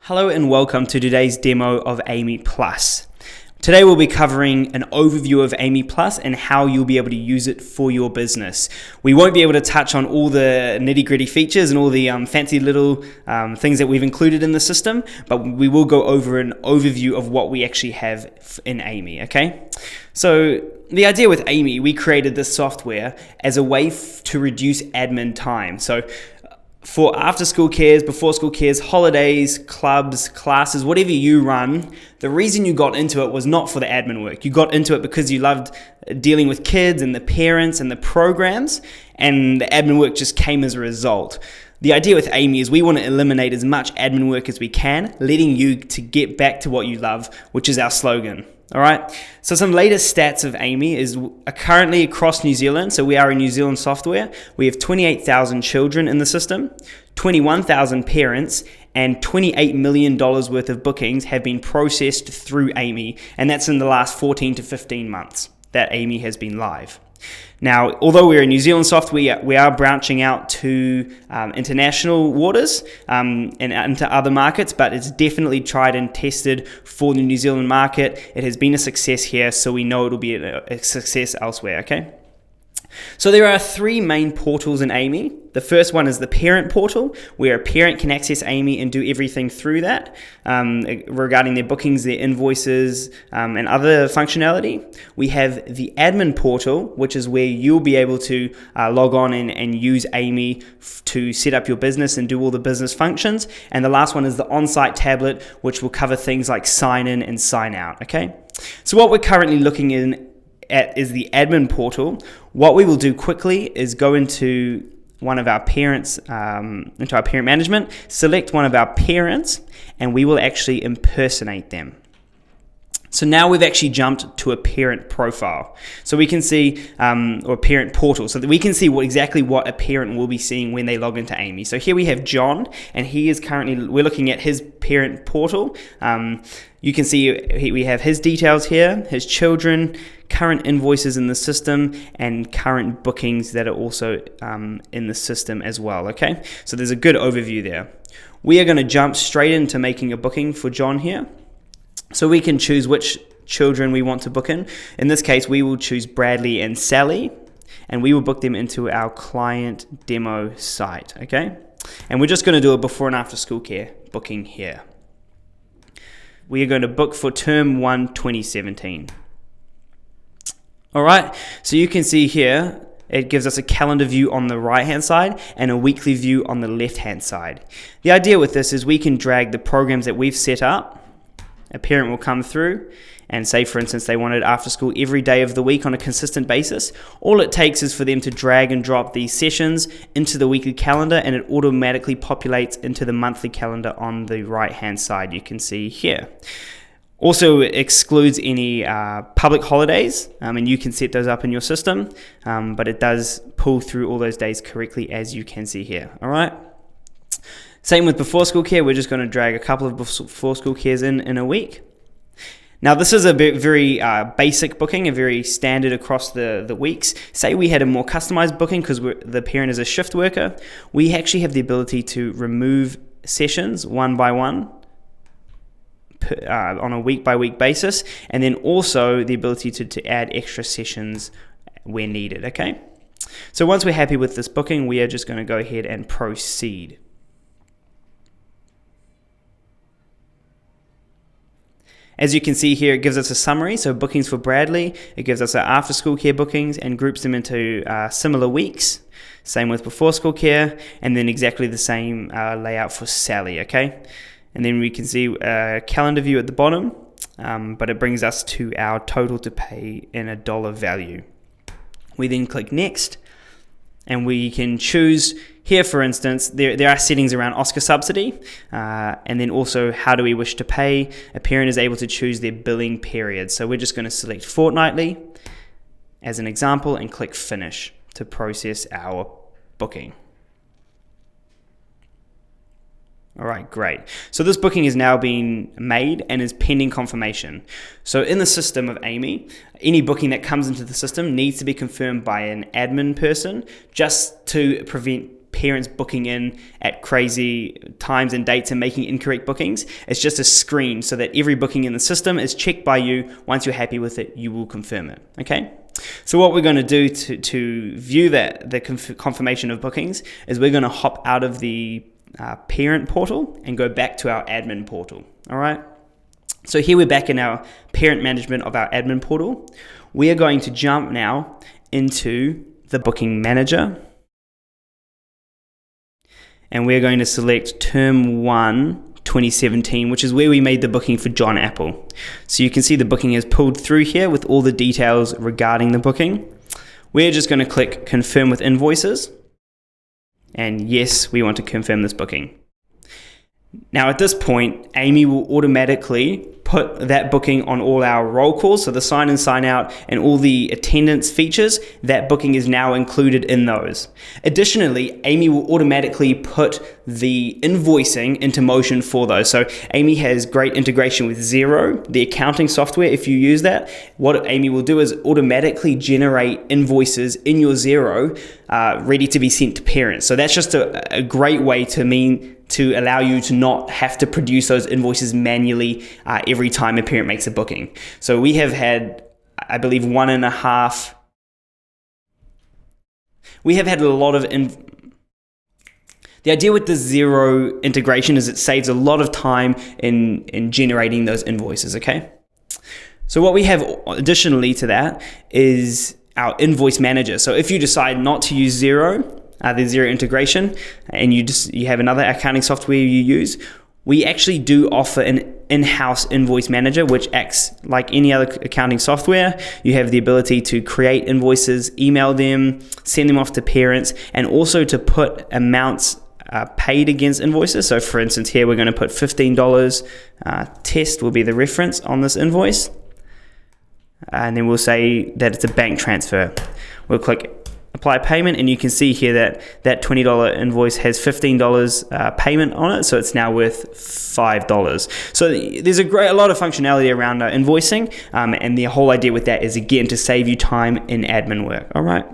Hello and welcome to today's demo of Aimy Plus. Today we'll be covering an overview of Aimy Plus and how you'll be able to use it for your business. We won't be able to touch on all the nitty-gritty features and all the fancy little things that we've included in the system, but we will go over an overview of what we actually have in Aimy, okay? So the idea with Aimy, we created this software as a way to reduce admin time. So for after school cares, before school cares, holidays, clubs, classes, whatever you run, the reason you got into it was not for the admin work. You got into it because you loved dealing with kids and the parents and the programs, and the admin work just came as a result. The idea with Aimy is we want to eliminate as much admin work as we can, letting you to get back to what you love, which is our slogan. All right, so some latest stats of Aimy is currently across New Zealand. So we are a New Zealand software. We have 28,000 children in the system, 21,000 parents, and $28 million worth of bookings have been processed through Aimy. And that's in the last 14 to 15 months that Aimy has been live. Now, although we're a New Zealand software, we are branching out to international waters and into other markets, but it's definitely tried and tested for the New Zealand market. It has been a success here, so we know it'll be a success elsewhere, okay? So there are three main portals in Aimy. The first one is the parent portal, where a parent can access Aimy and do everything through that regarding their bookings, their invoices, and other functionality. We have the admin portal, which is where you'll be able to log on and use Aimy to set up your business and do all the business functions. And the last one is the on-site tablet, which will cover things like sign in and sign out, okay? So what we're currently looking at is the admin portal. What we will do quickly is go into one of our parents, into our parent management, select one of our parents, and we will actually impersonate them. So now we've actually jumped to a parent profile. So we can see, or a parent portal, so that we can see exactly what a parent will be seeing when they log into Aimy. So here we have John, and he is currently, we're looking at his parent portal. You can see we have his details here, his children, current invoices in the system, and current bookings that are also in the system as well, okay? So there's a good overview there. We are going to jump straight into making a booking for John here. So we can choose which children we want to book in. In this case, we will choose Bradley and Sally, and we will book them into our client demo site, okay? And we're just going to do a before and after school care booking here. We are going to book for term 1, 2017. All right, so you can see here, it gives us a calendar view on the right-hand side and a weekly view on the left-hand side. The idea with this is we can drag the programs that we've set up. A parent will come through and say, for instance, they wanted after school every day of the week on a consistent basis. All it takes is for them to drag and drop these sessions into the weekly calendar, and it automatically populates into the monthly calendar on the right-hand side, you can see here. Also, it excludes any public holidays, and you can set those up in your system, but it does pull through all those days correctly, as you can see here, all right? Same with before school care. We're just going to drag a couple of before school cares in a week. Now, this is a very basic booking, a very standard across the weeks. Say we had a more customized booking because the parent is a shift worker. We actually have the ability to remove sessions one by one on a week-by-week basis, and then also the ability to add extra sessions where needed, okay? So once we're happy with this booking, we are just going to go ahead and proceed. As you can see here, it gives us a summary. So bookings for Bradley, it gives us our after school care bookings and groups them into similar weeks. Same with before school care, and then exactly the same layout for Sally, okay? And then we can see a calendar view at the bottom, but it brings us to our total to pay in a dollar value. We then click next, and we can choose here, for instance, there are settings around Oscar subsidy, and then also how do we wish to pay. A parent is able to choose their billing period. So we're just going to select fortnightly as an example and click finish to process our booking. All right, great. So this booking is now being made and is pending confirmation. So in the system of Aimy, any booking that comes into the system needs to be confirmed by an admin person just to prevent parents booking in at crazy times and dates and making incorrect bookings. It's just a screen so that every booking in the system is checked by you. Once you're happy with it, you will confirm it, okay? So what we're going to do to view the confirmation of bookings is we're going to hop out of the parent portal and go back to our admin portal, all right? So here we're back in our parent management of our admin portal. We are going to jump now into the booking manager. And we're going to select term 1, 2017, which is where we made the booking for John Apple. So you can see the booking is pulled through here with all the details regarding the booking. We're just going to click confirm with invoices. And yes, we want to confirm this booking. Now at this point, Aimy will automatically put that booking on all our roll calls, so the sign in, sign out, and all the attendance features, that booking is now included in those. Additionally, Aimy will automatically put the invoicing into motion for those. So Aimy has great integration with Xero, the accounting software. If you use that, what Aimy will do is automatically generate invoices in your Xero ready to be sent to parents. So that's just a great way to allow you to not have to produce those invoices manually every time a parent makes a booking. So we have had, I believe, we have had a lot of, the idea with the Xero integration is it saves a lot of time in generating those invoices, okay? So what we have additionally to that is our Invoice Manager. So if you decide not to use Xero, the Xero integration, and you have another accounting software you use, we actually do offer an in-house Invoice Manager, which acts like any other accounting software. You have the ability to create invoices, email them, send them off to parents, and also to put amounts paid against invoices. So for instance, here we're going to put $15, test will be the reference on this invoice. And then we'll say that it's a bank transfer. We'll click apply payment, and you can see here that $20 invoice has $15 payment on it, so it's now worth $5. So there's a lot of functionality around invoicing, and the whole idea with that is, again, to save you time in admin work. All right.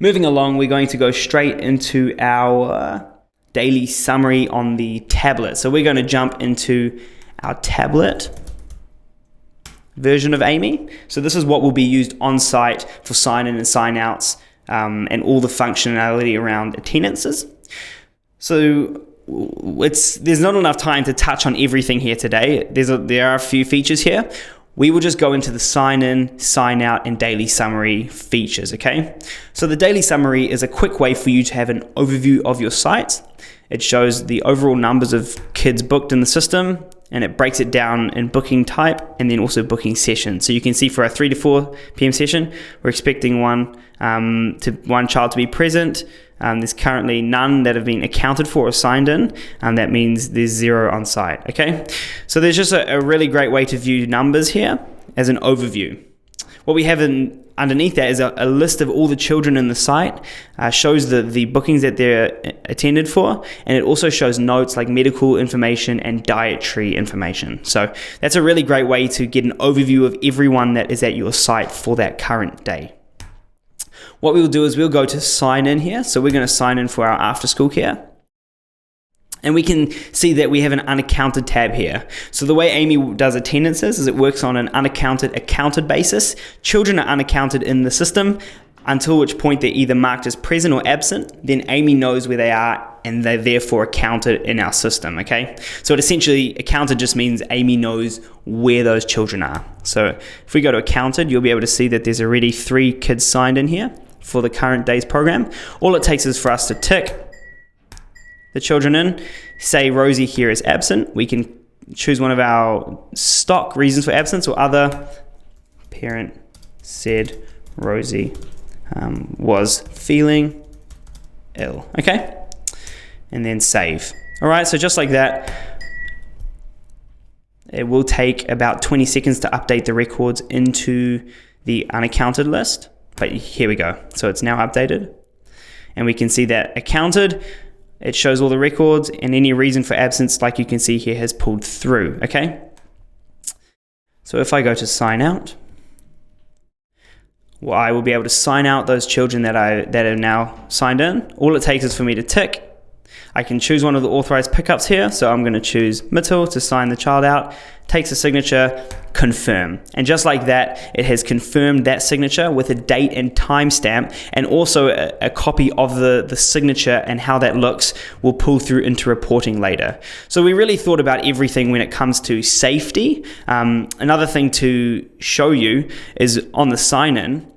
Moving along, we're going to go straight into our daily summary on the tablet. So we're going to jump into our tablet version of Aimy. So this is what will be used on site for sign-in and sign-outs, and all the functionality around attendances. So there's not enough time to touch on everything here today. There are a few features here. We will just go into the sign-in, sign-out, and daily summary features, okay? So the daily summary is a quick way for you to have an overview of your site. It shows the overall numbers of kids booked in the system, and it breaks it down in booking type and then also booking session. So you can see for our 3 to 4 p.m. session, we're expecting one child to be present. There's currently none that have been accounted for or signed in. That means there's 0 on site, okay? So there's just a really great way to view numbers here as an overview. What we have underneath that is a list of all the children in the site, shows the bookings that they're attended for, and it also shows notes like medical information and dietary information. So that's a really great way to get an overview of everyone that is at your site for that current day. What we'll do is we'll go to sign in here. So we're going to sign in for our after school care. And we can see that we have an unaccounted tab here. So the way Aimy does attendances is it works on an unaccounted, accounted basis. Children are unaccounted in the system until which point they're either marked as present or absent. Then Aimy knows where they are and they're therefore accounted in our system, okay? So it essentially, accounted just means Aimy knows where those children are. So if we go to accounted, you'll be able to see that there's already 3 kids signed in here for the current day's program. All it takes is for us to tick the children in, say Rosie here is absent. We can choose one of our stock reasons for absence or other. Parent said Rosie was feeling ill, okay? And then save. All right, so just like that, it will take about 20 seconds to update the records into the unaccounted list, but here we go. So it's now updated, and we can see that accounted, it shows all the records, and any reason for absence, like you can see here, has pulled through, okay? So if I go to sign out, I will be able to sign out those children that are now signed in. All it takes is for me to tick. I can choose one of the authorized pickups here. So I'm going to choose Mittel to sign the child out. Takes a signature, confirm. And just like that, it has confirmed that signature with a date and timestamp, and also a copy of the signature and how that looks will pull through into reporting later. So we really thought about everything when it comes to safety. Another thing to show you is on the sign-in,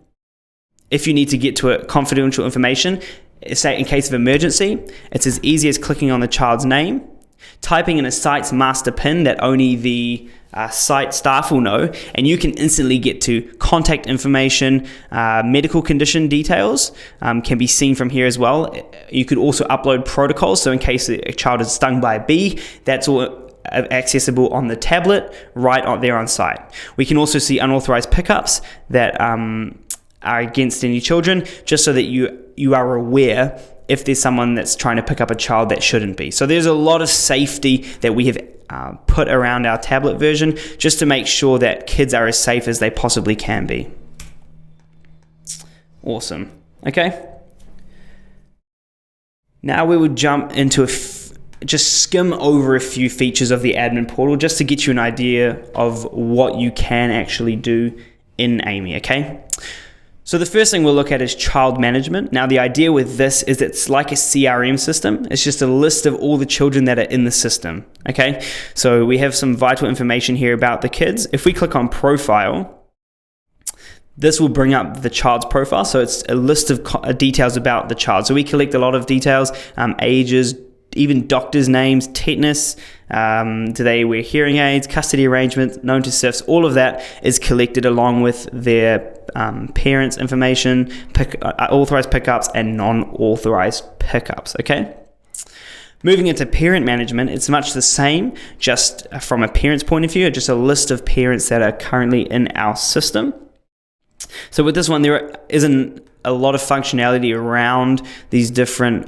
if you need to get to a confidential information, say in case of emergency, it's as easy as clicking on the child's name, typing in a site's master PIN that only the site staff will know, and you can instantly get to contact information. Medical condition details can be seen from here as well. You could also upload protocols, so in case a child is stung by a bee, that's all accessible on the tablet right there on site. We can also see unauthorized pickups that are against any children, just so that you are aware if there's someone that's trying to pick up a child that shouldn't be. So there's a lot of safety that we have put around our tablet version, just to make sure that kids are as safe as they possibly can be. Awesome. Okay. Now we would jump into just skim over a few features of the admin portal, just to get you an idea of what you can actually do in Aimy, okay? So the first thing we'll look at is child management. Now the idea with this is it's like a CRM system. It's just a list of all the children that are in the system, okay? So we have some vital information here about the kids. If we click on profile, this will bring up the child's profile. So it's a list of details about the child. So we collect a lot of details, ages, even doctors' names, tetanus, do they wear hearing aids, custody arrangements, known to SIFs, all of that is collected along with their parents' information, authorized pickups and non-authorized pickups, okay? Moving into parent management, it's much the same, just from a parent's point of view, just a list of parents that are currently in our system. So with this one, there isn't a lot of functionality around these different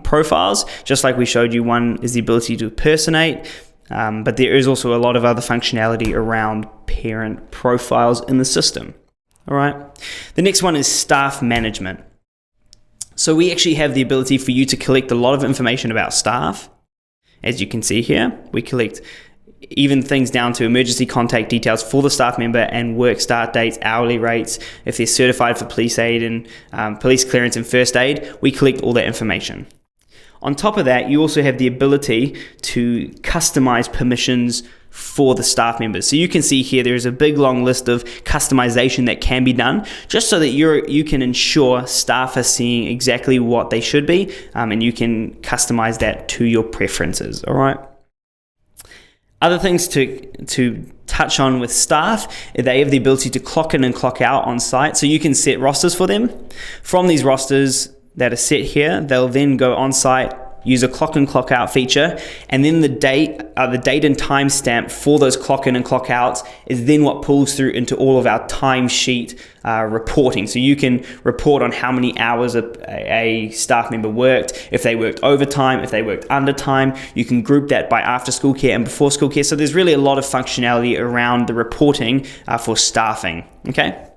profiles. Just like we showed you, one is the ability to impersonate, but there is also a lot of other functionality around parent profiles in the system. All right. The next one is staff management. So we actually have the ability for you to collect a lot of information about staff. As you can see here, we collect even things down to emergency contact details for the staff member and work start dates, hourly rates, if they're certified for police aid and police clearance and first aid, we collect all that information. On top of that, you also have the ability to customize permissions for the staff members. So you can see here there's a big long list of customization that can be done, just so that you can ensure staff are seeing exactly what they should be, and you can customize that to your preferences. All right. Other things to touch on with staff, they have the ability to clock in and clock out on site. So you can set rosters for them. From these rosters that are set here, they'll then go on site, use a clock in clock out feature, and then the date and time stamp for those clock in and clock outs is then what pulls through into all of our timesheet reporting. So you can report on how many hours a staff member worked, if they worked overtime, if they worked under time. You can group that by after school care and before school care. So there's really a lot of functionality around the reporting for staffing. Okay.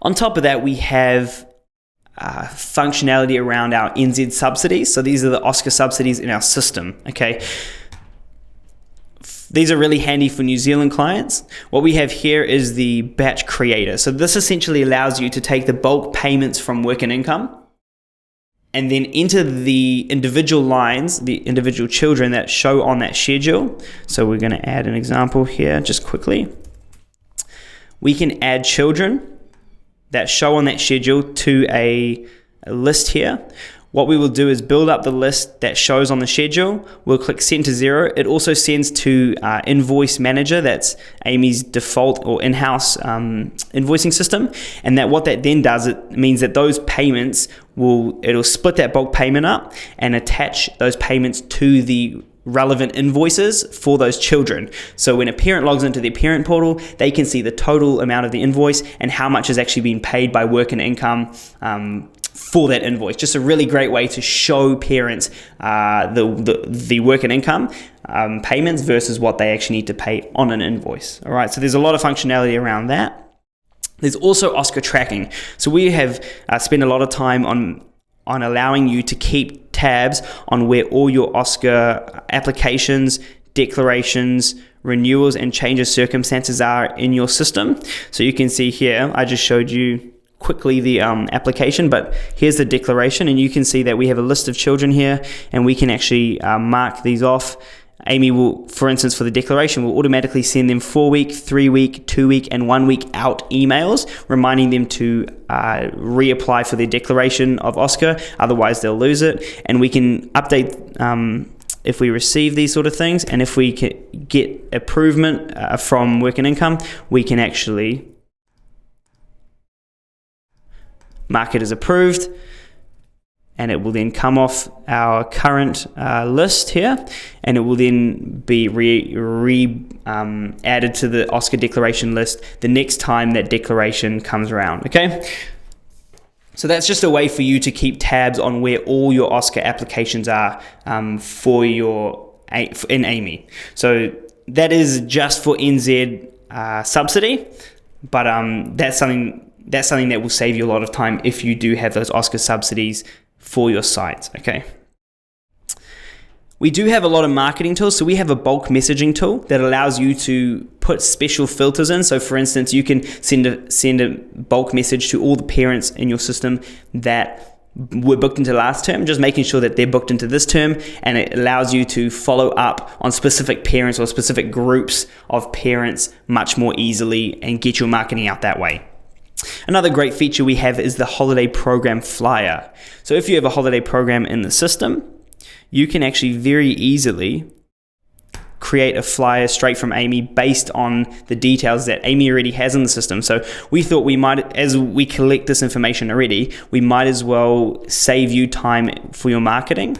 On top of that, we have functionality around our NZ subsidies. So these are the Oscar subsidies in our system, okay? These are really handy for New Zealand clients. What we have here is the batch creator. So this essentially allows you to take the bulk payments from work and income and then enter the individual lines, the individual children that show on that schedule. So we're going to add an example here just quickly. We can add children that show on that schedule to a list here. What we will do is build up the list that shows on the schedule. We'll click send to 0. It also sends to Invoice Manager. That's Aimy's default or in-house invoicing system. And that what that then does, it means that those payments it'll split that bulk payment up and attach those payments to the relevant invoices for those children. So when a parent logs into their parent portal, they can see the total amount of the invoice and how much is actually being paid by work and income for that invoice. Just a really great way to show parents the work and income payments versus what they actually need to pay on an invoice. All right, so there's a lot of functionality around that. There's also Oscar tracking. So we have spent a lot of time on allowing you to keep tabs on where all your Oscar applications, declarations, renewals, and change of circumstances are in your system. So you can see here, I just showed you quickly the application, but here's the declaration, and you can see that we have a list of children here, and we can actually mark these off. Aimy will, for instance, for the declaration, will automatically send them 4-week, 3-week, 2-week, and 1-week out emails, reminding them to reapply for their declaration of Oscar, otherwise they'll lose it. And we can update if we receive these sort of things, and if we can get approval from Work and Income, we can actually mark it as approved, and it will then come off our current list here, and it will then be added to the Oscar declaration list the next time that declaration comes around, okay? So that's just a way for you to keep tabs on where all your Oscar applications are in Aimy. So that is just for NZ subsidy, but that's something that will save you a lot of time if you do have those Oscar subsidies for your site, okay? We do have a lot of marketing tools. So we have a bulk messaging tool that allows you to put special filters in. So for instance, you can send a bulk message to all the parents in your system that were booked into last term, just making sure that they're booked into this term, and it allows you to follow up on specific parents or specific groups of parents much more easily and get your marketing out that way. Another great feature we have is the holiday program flyer. So if you have a holiday program in the system, you can actually very easily create a flyer straight from Aimy based on the details that Aimy already has in the system. So we thought we might, as we collect this information already, we might as well save you time for your marketing.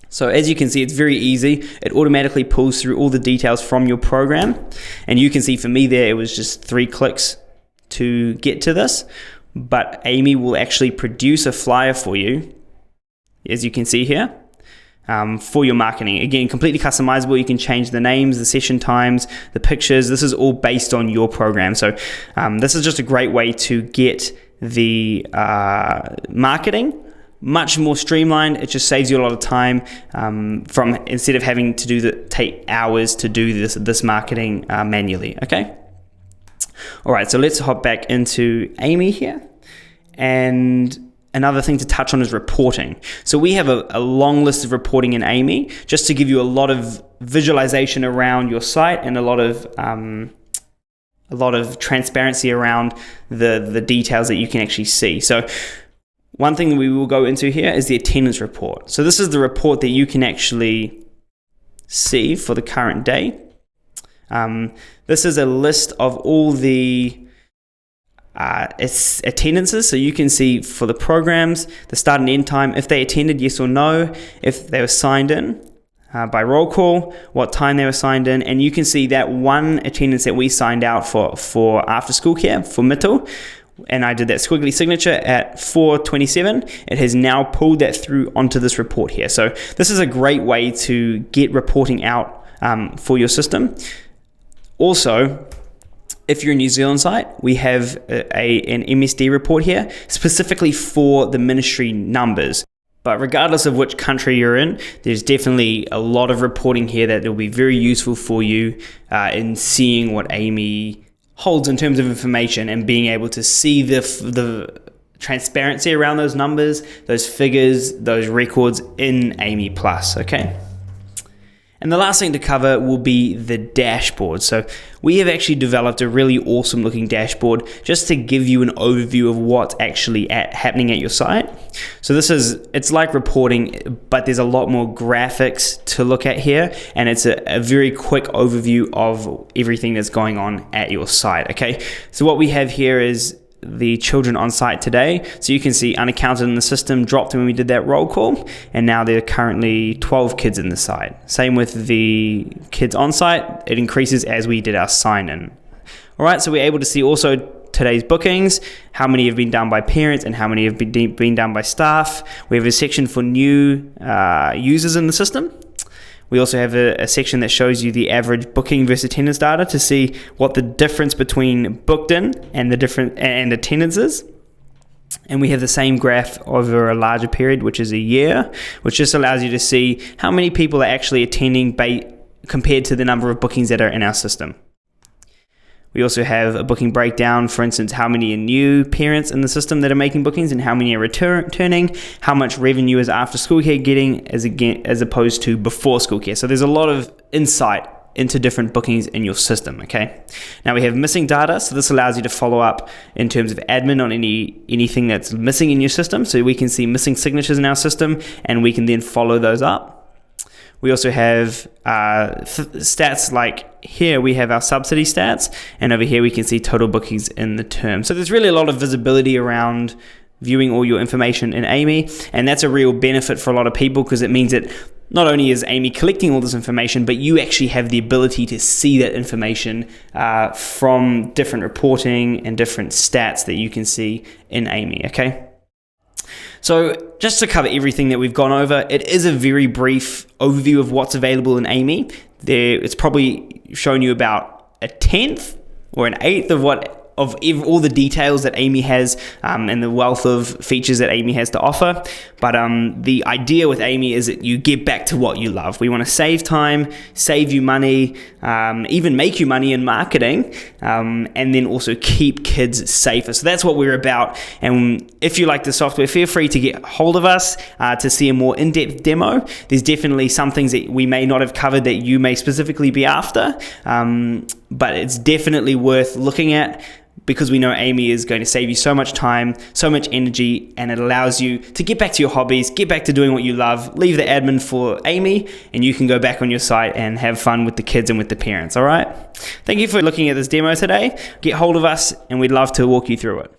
So as you can see, it's very easy. It automatically pulls through all the details from your program. And you can see for me there, it was just 3 clicks to get to this, but Aimy will actually produce a flyer for you, as you can see here, for your marketing. Again, completely customizable. You can change the names, the session times, the pictures. This is all based on your program. So this is just a great way to get the marketing much more streamlined. It just saves you a lot of time from instead of having to take hours to do this marketing manually. Okay. All right, so let's hop back into Aimy here. And another thing to touch on is reporting. So we have a long list of reporting in Aimy, just to give you a lot of visualization around your site and a lot of transparency around the details that you can actually see. So one thing we will go into here is the attendance report. So this is the report that you can actually see for the current day. This is a list of all the attendances, so you can see for the programs, the start and end time, if they attended, yes or no, if they were signed in by roll call, what time they were signed in, and you can see that one attendance that we signed out for after school care for Mittel, and I did that squiggly signature at 4:27. It has now pulled that through onto this report here. So this is a great way to get reporting out for your system. Also, if you're a New Zealand site, we have an MSD report here specifically for the ministry numbers. But regardless of which country you're in, there's definitely a lot of reporting here that will be very useful for you in seeing what Aimy holds in terms of information and being able to see the transparency around those numbers, those figures, those records in Aimy Plus, okay? And the last thing to cover will be the dashboard. So we have actually developed a really awesome looking dashboard just to give you an overview of what's actually happening at your site. So it's like reporting, but there's a lot more graphics to look at here, and it's a very quick overview of everything that's going on at your site, okay? So what we have here is the children on site today. So you can see unaccounted in the system dropped when we did that roll call, and now there are currently 12 kids in the site. Same with the kids on site, it increases as we did our sign in. All right, so we're able to see also today's bookings, how many have been done by parents and how many have been done by staff. We have a section for new users in the system. We also have a section that shows you the average booking versus attendance data to see what the difference between booked in and attendance is. And we have the same graph over a larger period, which is a year, which just allows you to see how many people are actually attending compared to the number of bookings that are in our system. We also have a booking breakdown, for instance, how many are new parents in the system that are making bookings and how many are returning, how much revenue is after school care getting as opposed to before school care. So there's a lot of insight into different bookings in your system, okay? Now we have missing data, so this allows you to follow up in terms of admin on anything that's missing in your system. So we can see missing signatures in our system and we can then follow those up. We also have stats like here we have our subsidy stats, and over here we can see total bookings in the term. So there's really a lot of visibility around viewing all your information in Aimy, and that's a real benefit for a lot of people because it means that not only is Aimy collecting all this information, but you actually have the ability to see that information from different reporting and different stats that you can see in Aimy, okay? So just to cover everything that we've gone over, it is a very brief overview of what's available in Aimy. It's probably shown you about a 10th or an 8th of all the details that Aimy has and the wealth of features that Aimy has to offer. But the idea with Aimy is that you get back to what you love. We want to save time, save you money, even make you money in marketing, and then also keep kids safer. So that's what we're about. And if you like the software, feel free to get hold of us to see a more in-depth demo. There's definitely some things that we may not have covered that you may specifically be after, but it's definitely worth looking at, because we know Aimy is going to save you so much time, so much energy, and it allows you to get back to your hobbies, get back to doing what you love, leave the admin for Aimy, and you can go back on your site and have fun with the kids and with the parents, all right? Thank you for looking at this demo today. Get hold of us, and we'd love to walk you through it.